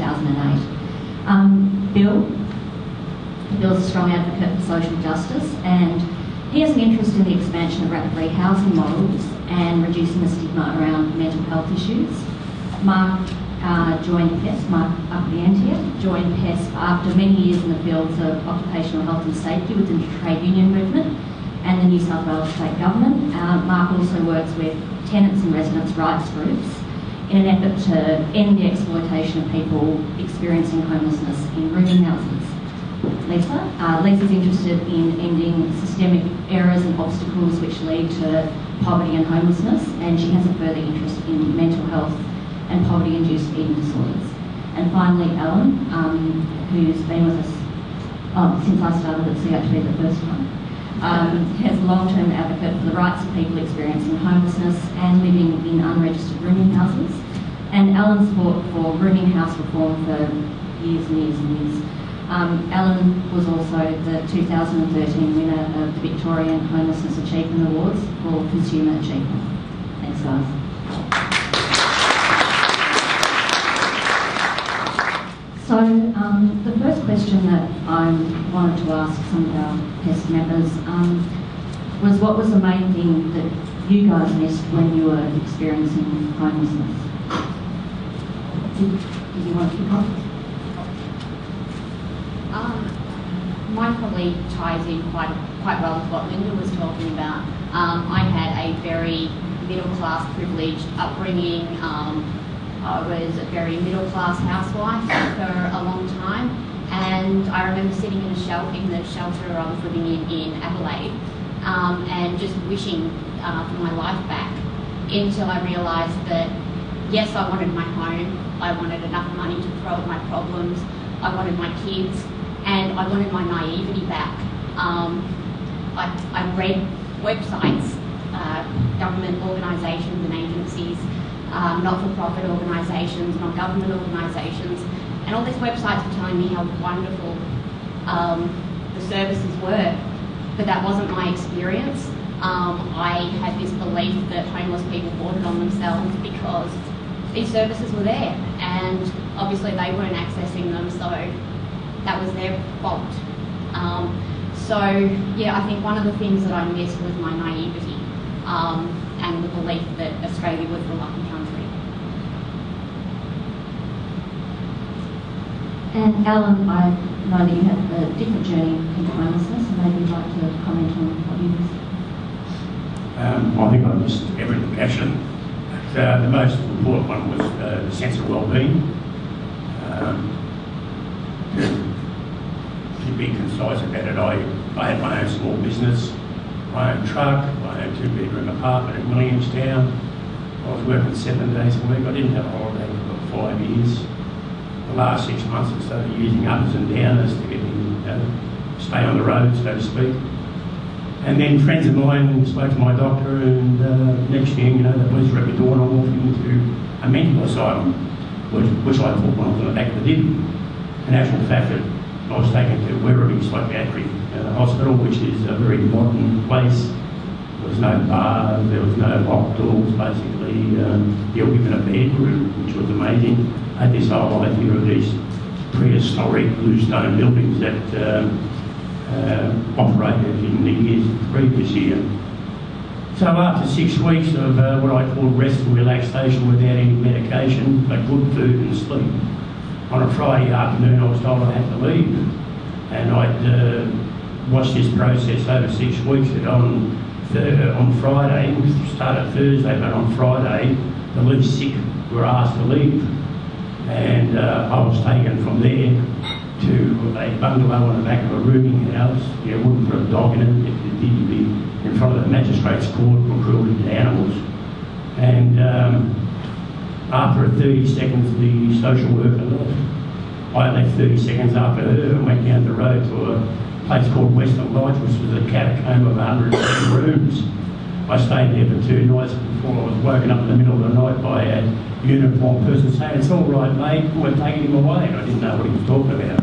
2008. Bill's a strong advocate for social justice, and he has an interest in the expansion of rapid rehousing models and reducing the stigma around mental health issues. Mark joined PESP, Mark up at the end here, joined PESP after many years in the fields of occupational health and safety within the trade union movement and the New South Wales state government. Mark also works with tenants and residents' rights groups in an effort to end the exploitation of people experiencing homelessness in rooming houses. Lisa's interested in ending systemic errors and obstacles which lead to poverty and homelessness, and she has a further interest in mental health and poverty-induced eating disorders. And finally, Allan, who's been with us since I started at CHP the first time, has a long-term advocate for the rights of people experiencing homelessness and living in unregistered rooming houses. And Allan's fought for rooming house reform for years and years and years. Allan was also the 2013 winner of the Victorian Homelessness Achievement Awards for Consumer Achievement. Thanks, guys. So the first question that I wanted to ask some of our PESP members was, what was the main thing that you guys missed when you were experiencing homelessness? Did you want to kick off? Mine probably ties in quite well with what Linda was talking about. I had a very middle-class privileged upbringing. I was a very middle-class housewife for a long time, and I remember sitting in the shelter I was living in Adelaide, and just wishing for my life back, until I realised that yes, I wanted my home, I wanted enough money to throw at my problems, I wanted my kids, and I wanted my naivety back. I read websites, government organisations and agencies, not-for-profit organisations, non-government organisations, and all these websites were telling me how wonderful the services were, but that wasn't my experience. I had this belief that homeless people brought it on themselves because these services were there, and obviously they weren't accessing them, so that was their fault. So yeah, I think one of the things that I missed was my naivety and the belief that Australia was the lucky country. And Allan, I know that you had a different journey into homelessness, and maybe you'd like to comment on what you missed. I think I missed everything actually. The most important one was the sense of well-being. To be concise about it, I had my own small business, my own truck, my own 2-bedroom apartment in Williamstown. I was working 7 days a week. I didn't have a holiday for 5 years. The last 6 months I started using uppers and downers to get me, stay on the road, so to speak. And then friends of mine spoke to my doctor, and next thing, the police were at my door, and I walked into a mental asylum, which I thought when I was on the back of the dip. In actual fact, I was taken to Werribee Psychiatric Hospital, which is a very modern place. There was no bar, there was no locked doors, basically. You were given a bedroom, which was amazing. I had this whole idea of these prehistoric bluestone buildings that operated in the years previous year. So after 6 weeks of what I call rest and relaxation without any medication, but good food and sleep, on a Friday afternoon I was told I had to leave. And I'd watched this process over 6 weeks, that on Friday, we started Thursday, but on Friday, the least sick were asked to leave. And I was taken from there to a bungalow on the back of a rooming house. You wouldn't put a dog in it. If you did, you'd be in front of the magistrate's court for cruelty to animals. And after 30 seconds, the social worker left. I left 30 seconds after her and went down the road to a place called Western Lights, which was a catacomb of 110 rooms. I stayed there for 2 nights before I was woken up in the middle of the night by a uniformed person saying, "It's all right, mate, we're taking him away." And I didn't know what he was talking about.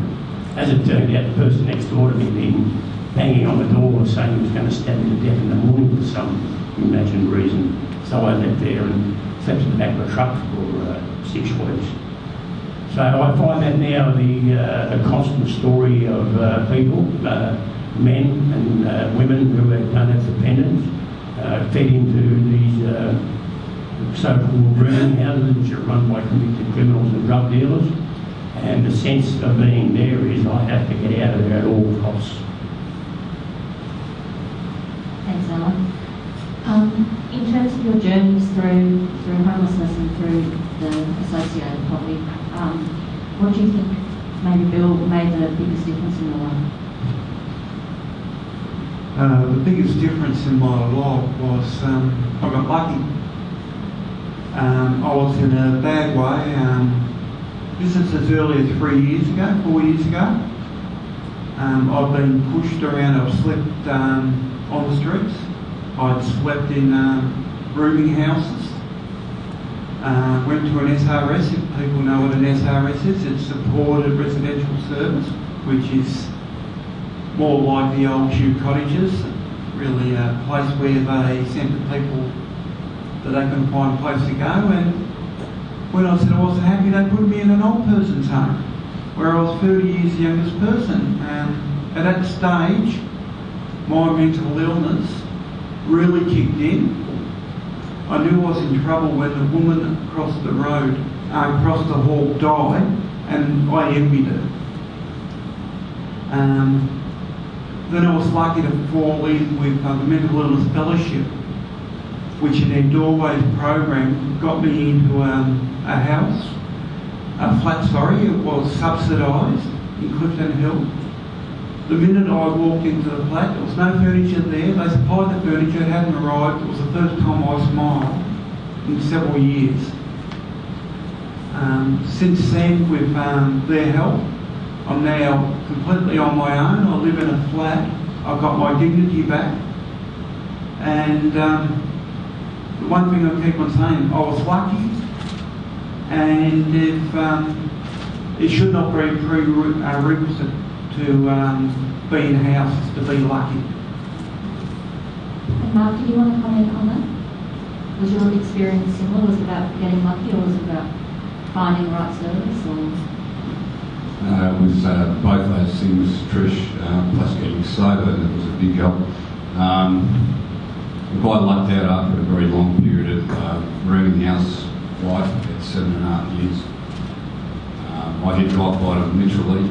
As it turned out, the person next door to me had been banging on the door saying he was going to stab me to death in the morning for some imagined reason. So I left there and slept in the back of a truck for 6 weeks. So I find that now the constant story of people, men and women who don't have dependents, fed into these so-called rooming houses which are run by convicted criminals and drug dealers. And the sense of being there is I have to get out of there at all costs. Thanks, Allan. In terms of your journeys through homelessness and through the associated poverty, what do you think maybe made the biggest difference in your life? The biggest difference in my life was I got lucky. I was in a bad way. This is as early as 4 years ago. I've been pushed around. I've slept on the streets. I'd slept in rooming houses. Went to an SRS. If people know what an SRS is, it's supported residential service, which is more like the old Kew cottages, really a place where they sent the people that they couldn't find a place to go. And when I said I wasn't happy, they put me in an old person's home, where I was 30 years the youngest person. At that stage, my mental illness really kicked in. I knew I was in trouble when the woman across the road, across the hall died, and I envied her. Then I was lucky to fall in with the Mental Illness Fellowship, which in their Doorways program got me into a house, a flat, it was subsidised in Clifton Hill. The minute I walked into the flat, there was no furniture there. They supplied the furniture, it hadn't arrived. It was the first time I smiled in several years. Since then, with their help, I'm now completely on my own. I live in a flat. I've got my dignity back. And the one thing I keep on saying, I was lucky. And if it should not be a prerequisite to be in houses to be lucky. And Mark, do you want to comment on that? Was your experience similar? Was it about getting lucky, or was it about finding the right service? Or? It was both those things, Trish, plus getting sober. It was a big help. I lucked out after a very long period of rooming house life, about 7.5 years. I hit rock bottom literally.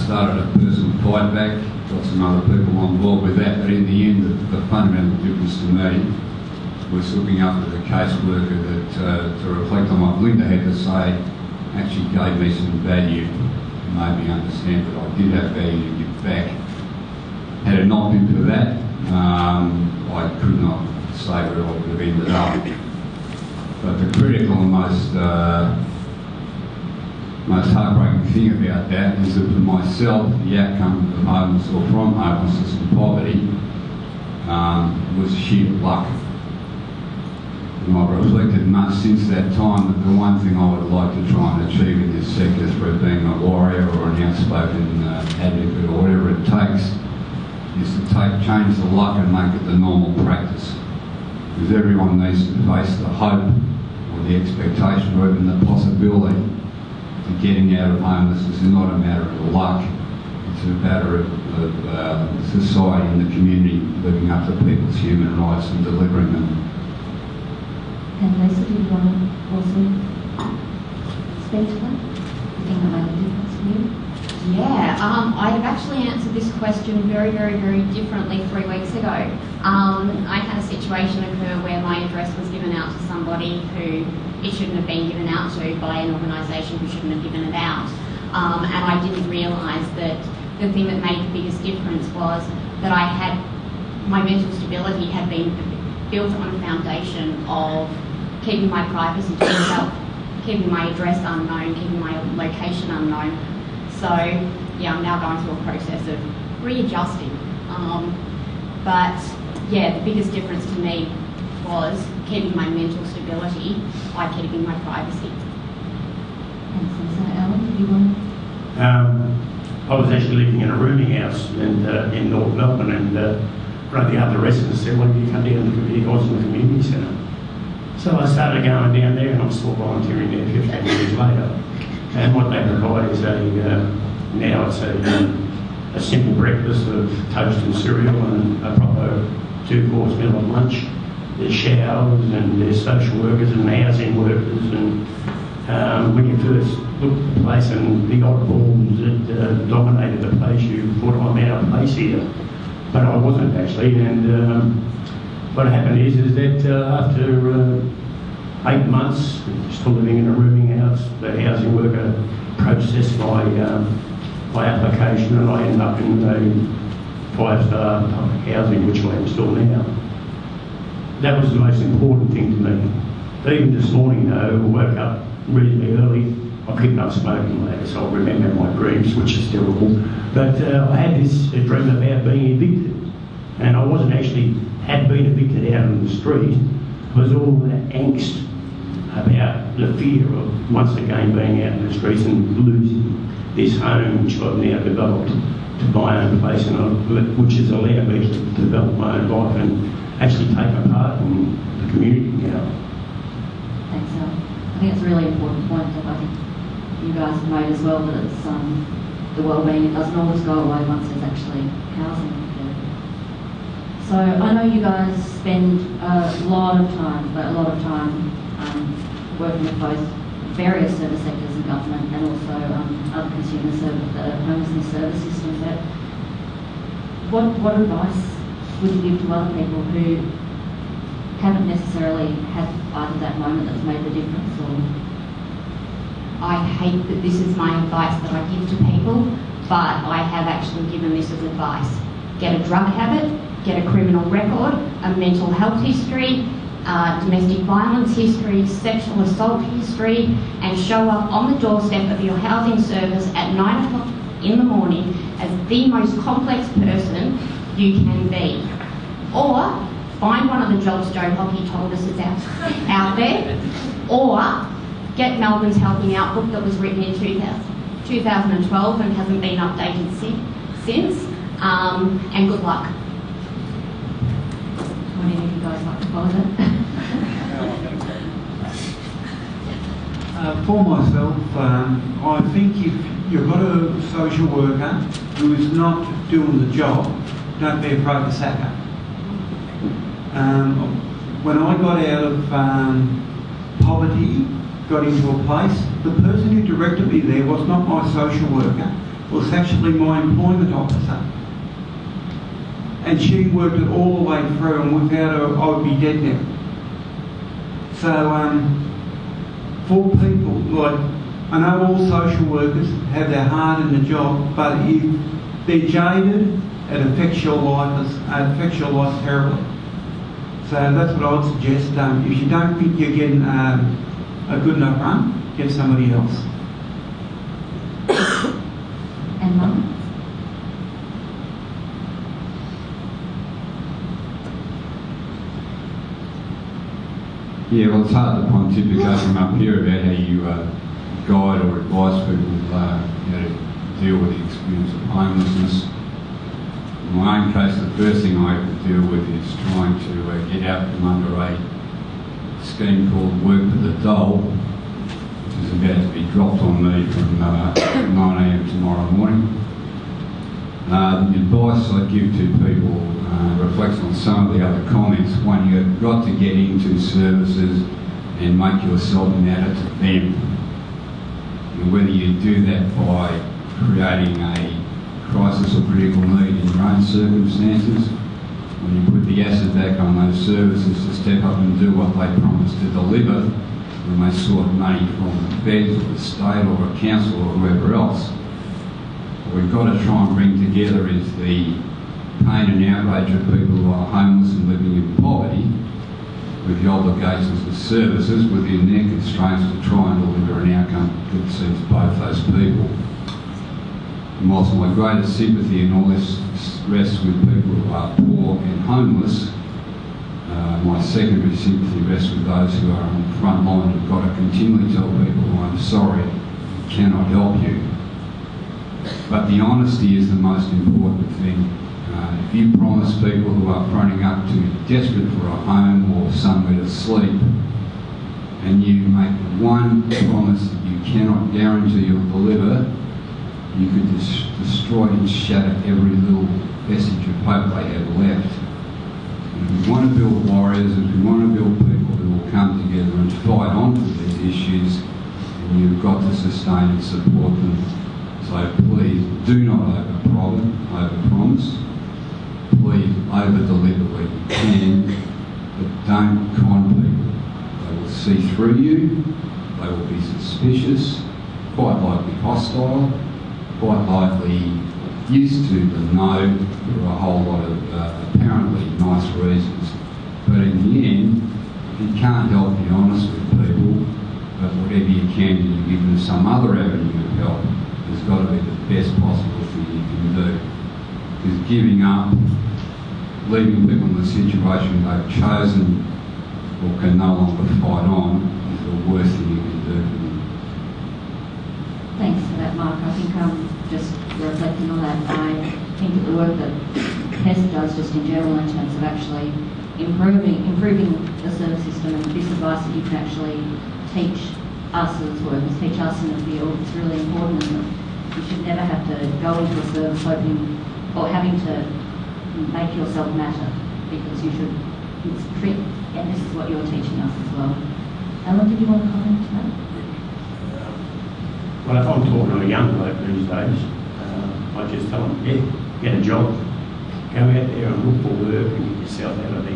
Started a personal fight back, got some other people on board with that, but in the end, the fundamental difference to me was looking up at the caseworker that, to reflect on what Linda had to say, actually gave me some value, made me understand that I did have value to give back. Had it not been for that, I could not say where I would have ended up. But the critical and most heartbreaking thing about that is that for myself, the outcome of homelessness or from homelessness and poverty was sheer luck. And I've reflected much since that time that the one thing I would like to try and achieve in this sector through being a warrior or an outspoken advocate or whatever it takes is to change the luck and make it the normal practice. Because everyone needs to face the hope or the expectation or even the possibility that getting out of homelessness is not a matter of luck, it's a matter of society and the community living up to people's human rights and delivering them. And Lisa, do you want to also speak to that? Do you think that made a difference for you? Yeah, I have actually answered this question very, very, very differently 3 weeks ago. I had a situation occur where my address was given out to somebody who it shouldn't have been given out to by an organisation who shouldn't have given it out. And I didn't realise that the thing that made the biggest difference was that my mental stability had been built on a foundation of keeping my privacy to myself, keeping my address unknown, keeping my location unknown. So, yeah, I'm now going through a process of readjusting. But, yeah, the biggest difference to me was keeping my mental stability by keeping my privacy. Thanks, Lisa. Allan, do you want to? I was actually living in a rooming house in North Melbourne, and one of the other residents said, well, you come down to the community, I was in the community centre. So I started going down there, and I'm still volunteering there 15 years later. And what they provide is now it's a simple breakfast of toast and cereal and a proper 2-course meal at lunch. There's showers and there's social workers and housing workers, and when you first look at the place and the oddballs that dominated the place, you thought, I'm out of place here. But I wasn't actually, and what happened is that after 8 months, still living in a rooming house, the housing worker processed my application, and I ended up in a 5-star public housing, which I am still now. That was the most important thing to me. Even this morning, though, I woke up reasonably early. I couldn't up smoking later, so I remember my dreams, which is terrible. But I had this dream about being evicted, and I wasn't actually had been evicted out on the street. It was all that angst about the fear of once again being out in the streets and losing this home which I've now developed to my own place, and which has allowed me to develop my own life and actually take a part in the community now. Thanks, Al. I think it's a really important point that I think you guys have made as well, that it's the well-being, it doesn't always go away once there's actually housing there. So I know you guys spend a lot of time working with both various service sectors in government and also other consumer service, the homelessness service systems. That what advice would you give to other people who haven't necessarily had either that moment that's made the difference, or? I hate that this is my advice that I give to people, but I have actually given this as advice. Get a drug habit, get a criminal record, a mental health history, domestic violence history, sexual assault history, and show up on the doorstep of your housing service at 9 o'clock in the morning as the most complex person you can be. Or find one of the jobs Joe Hockey told us is out there, or get Melbourne's Helping Out book that was written in 2012 and hasn't been updated since, and good luck. Would any of you guys like to follow that? For myself, I think if you've got a social worker who is not doing the job, don't be afraid to sack her. When I got out of poverty, got into a place, the person who directed me there was not my social worker, it was actually my employment officer. And she worked it all the way through, and without her, I would be dead now. So, for people, like, I know all social workers have their heart in the job, but if they're jaded, it affects your life terribly. So that's what I would suggest. If you don't think you're getting a good enough run, get somebody else. And Mum? Yeah, well, it's hard to pontificate from up here about how you guide or advise people how to deal with the experience of homelessness. In my own case, the first thing I have to deal with is trying to get out from under a scheme called Work for the Dole, which is about to be dropped on me from 9 a.m. tomorrow morning. The advice I give to people reflects on some of the other comments. One, you've got to get into services and make yourself matter to them. And whether you do that by creating a crisis or critical need in your own circumstances, when you put the acid back on those services to step up and do what they promised to deliver, when they sought money from the feds or the state or a council or whoever else. What we've got to try and bring together is the pain and outrage of people who are homeless and living in poverty, with the obligations of services within their constraints to try and deliver an outcome that suits both those people. And whilst my greatest sympathy in all this rests with people who are poor and homeless, my secondary sympathy rests with those who are on the front line who've got to continually tell people, I'm sorry, I cannot help you. But the honesty is the most important thing. If you promise people who are fronting up to be desperate for a home or somewhere to sleep, and you make one promise that you cannot guarantee you'll deliver, you could destroy and shatter every little vestige of hope they have left. And if we want to build warriors, if we want to build people who will come together and fight on for these issues, then you've got to sustain and support them. So please do not over-promise. Please over-deliver where you can, but don't con people. They will see through you, they will be suspicious, quite likely hostile, quite likely used to the no for a whole lot of apparently nice reasons. But in the end, if you can't help, be honest with people, but whatever you can do to give them some other avenue of help, has got to be the best possible thing you can do. Because giving up, leaving people in the situation they've chosen or can no longer fight on, is the worst thing you can do for them. Thanks for that, Mark. I think just reflecting on that, I think that the work that PESP does just in general in terms of actually improving the service system, and this advice that you can actually teach us as workers, teach us in the field, it's really important, and you should never have to go into a service hoping or having to make yourself matter, because you should, and this is what you're teaching us as well. Allan, did you want to comment to that? Well, if I'm talking to a young bloke these days, I just tell them, yeah, get a job, go out there and look for work and get yourself out of the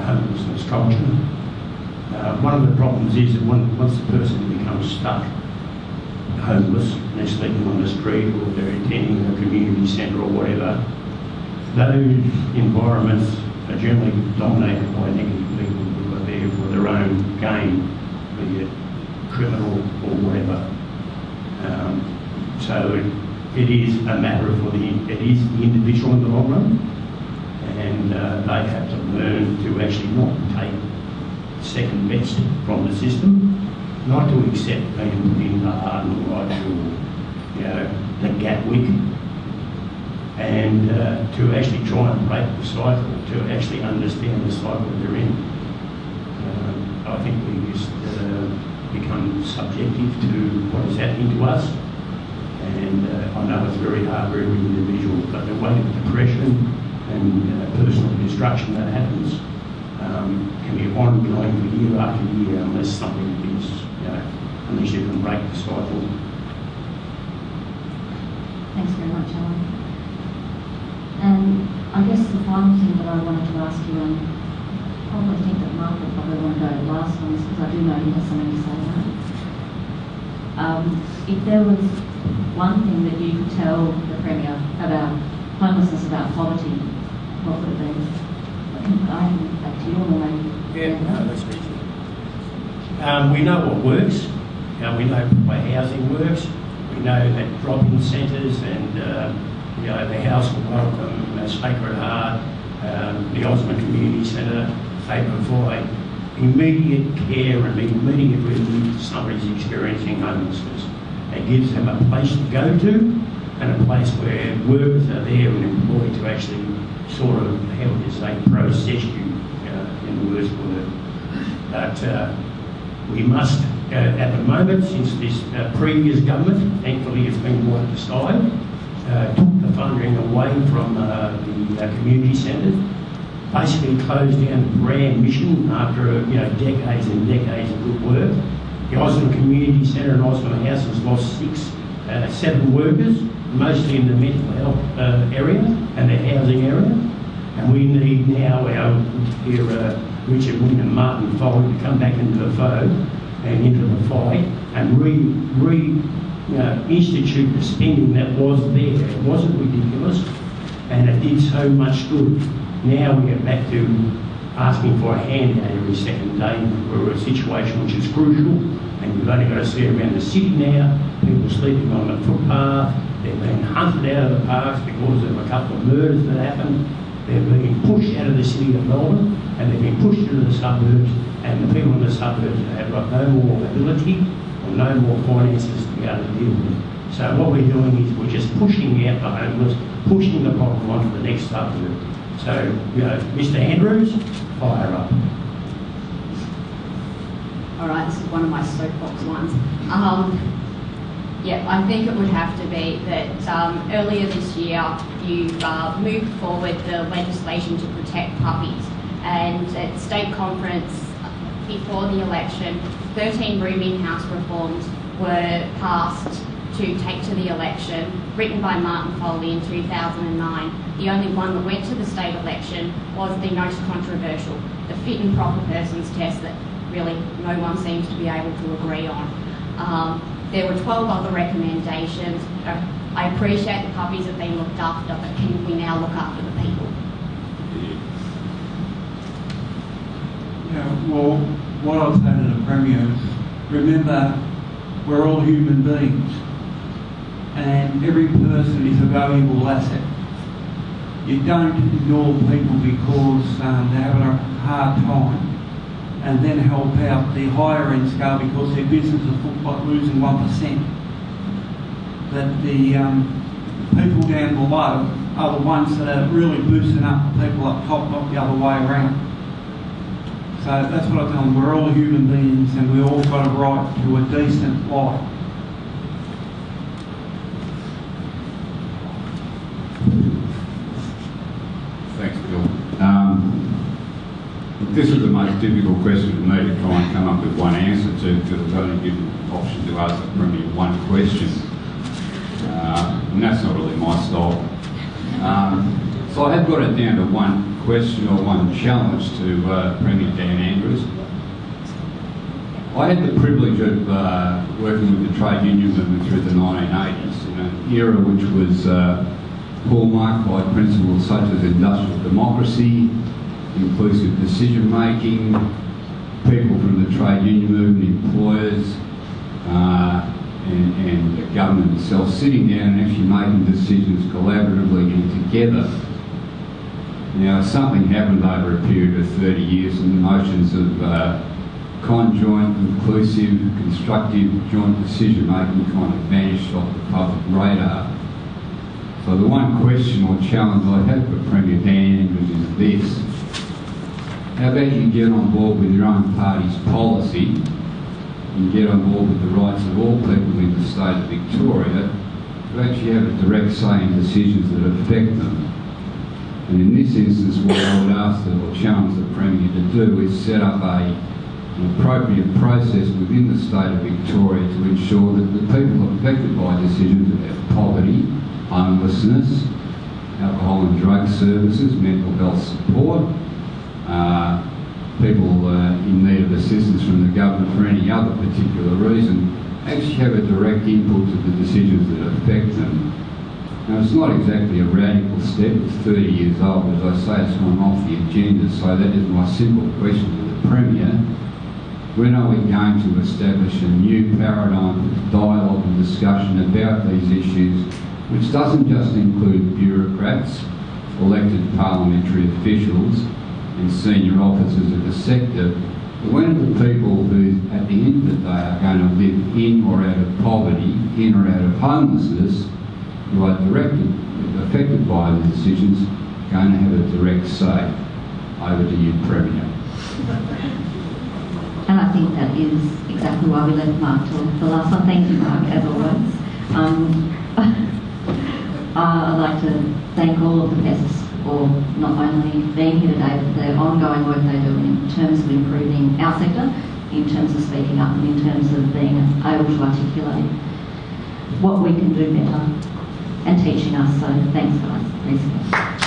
homelessness culture. One of the problems is that once the person becomes stuck homeless, and they're sleeping on the street or they're attending a community centre or whatever, those environments are generally dominated by negative people who are there for their own gain, be it criminal or whatever. So it is a matter for the individual in the long run, and they have to learn to actually not take second best from the system, not to accept being put in the Harden Lodge or the Gatwick, and to actually try and break the cycle, to actually understand the cycle they're in. I think we just become subjective to what is happening to us, and I know it's very hard for every individual, but the weight of depression and personal destruction that happens can be ongoing for year after year unless something is, unless you can break the cycle. Thanks very much, Allan. And I guess the final thing that I wanted to ask you, and I probably think that Mark will probably want to go last on this because I do know he has something to say now. If there was one thing that you could tell the Premier about homelessness, about poverty, what would it be? I can back to you or maybe. Yeah, no, that's easy. We know what works. We know where housing works. We know that drop-in centres and the House of Welcome, Sacred Heart, the Osmond Community Centre, they provide immediate care and immediate relief to somebody who's experiencing homelessness. It gives them a place to go to and a place where workers are there and employed to actually sort of, how would you say, process you, in the worst word. But we must, at the moment, since this previous government, thankfully it's been wiped aside, took the funding away from the community centres, basically closed down the brand mission after decades and decades of good work. The Osmond Community Centre and Osmond House has lost 7 workers, mostly in the mental health area and the housing area. And we need now Richard Wynne and Martin Foley to come back into the fold and into the fight and institute the spending that was there. It wasn't ridiculous and it did so much good. Now we get back to asking for a handout every second day. We're in a situation which is crucial, and you've only got to see around the city now, people sleeping on the footpath, they're being hunted out of the parks because of a couple of murders that happened. They're being pushed out of the city of Bawden, and they're being pushed into the suburbs, and the people in the suburbs have got no more ability or no more finances to be able to deal with it. So what we're doing is we're just pushing out the homeless, pushing the problem onto the next suburb. So, Mr. Andrews, fire up. All right, this is one of my soapbox ones. Yeah, I think it would have to be that earlier this year you moved forward the legislation to protect puppies, and at state conference before the election, 13 rooming house reforms were passed to take to the election, written by Martin Foley in 2009. The only one that went to the state election was the most controversial, the fit and proper persons test that really no one seems to be able to agree on. There were 12 other recommendations. I appreciate the puppies have been looked after, but can we now look after the people? Yeah, well, what I'll say to the Premier is, remember, we're all human beings, and every person is a valuable asset. You don't ignore people because they're having a hard time, and then help out the higher end scale because their business is losing 1%. That the people down below are the ones that are really boosting up the people up top, not the other way around. So that's what I tell them, we're all human beings and we all got a right to a decent life. Thanks, Bill. This is the most difficult question for me to try and come up with one answer to, because it's only given the option to ask the Premier one question. And that's not really my style. So I have got it down to one question or one challenge to Premier Dan Andrews. I had the privilege of working with the trade union movement through the 1980s, in an era which was hallmarked by principles such as industrial democracy, inclusive decision making, people from the trade union movement, employers, and the government itself sitting down and actually making decisions collaboratively and together. Now, something happened over a period of 30 years, and the notions of conjoint, inclusive, constructive, joint decision making kind of vanished off the public radar. So the one question or challenge I have for Premier Dan Andrews is this: how about you get on board with your own party's policy and get on board with the rights of all people in the state of Victoria to actually have a direct say in decisions that affect them? And in this instance, what I would ask or challenge the Premier to do is set up an appropriate process within the state of Victoria to ensure that the people affected by decisions about poverty, homelessness, alcohol and drug services, mental health support, people in need of assistance from the government for any other particular reason, actually have a direct input to the decisions that affect them. Now, it's not exactly a radical step, it's 30 years old, as I say, it's gone off the agenda, so that is my simple question to the Premier. When are we going to establish a new paradigm for dialogue and discussion about these issues, which doesn't just include bureaucrats, elected parliamentary officials and senior officers of the sector, but when are the people who, at the end of the day, are going to live in or out of poverty, in or out of homelessness, who are affected by the decisions, going to have a direct say? Over to you, Premier. And I think that is exactly why we left Mark till the last one. Thank you, Mark, as always. I'd like to thank all of the PESPs for not only being here today, but the ongoing work they do in terms of improving our sector, in terms of speaking up, and in terms of being able to articulate what we can do better and teaching us. So thanks, guys. Appreciate it.